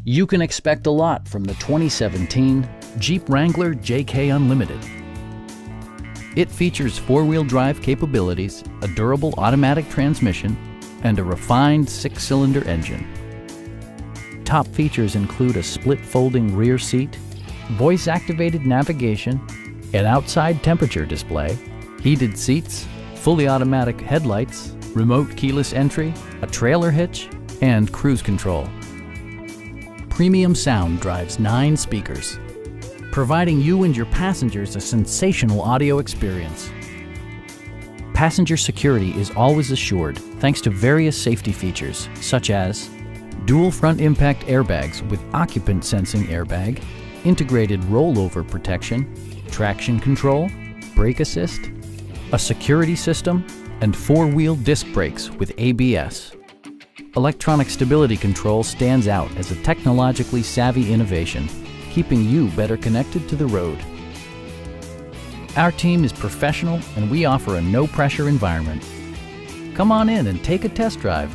You can expect a lot from the 2017 Jeep Wrangler JK Unlimited. It features four-wheel drive capabilities, a durable automatic transmission, and a refined six-cylinder engine. Top features include a split folding rear seat, voice-activated navigation, an outside temperature display, heated seats, fully automatic headlights, remote keyless entry, a trailer hitch, and cruise control. Premium sound drives 9 speakers, providing you and your passengers a sensational audio experience. Passenger security is always assured thanks to various safety features such as dual front impact airbags with occupant sensing airbag, integrated rollover protection, traction control, brake assist, a security system, and four-wheel disc brakes with ABS. Electronic stability control stands out as a technologically savvy innovation, keeping you better connected to the road. Our team is professional and we offer a no-pressure environment. Come on in and take a test drive.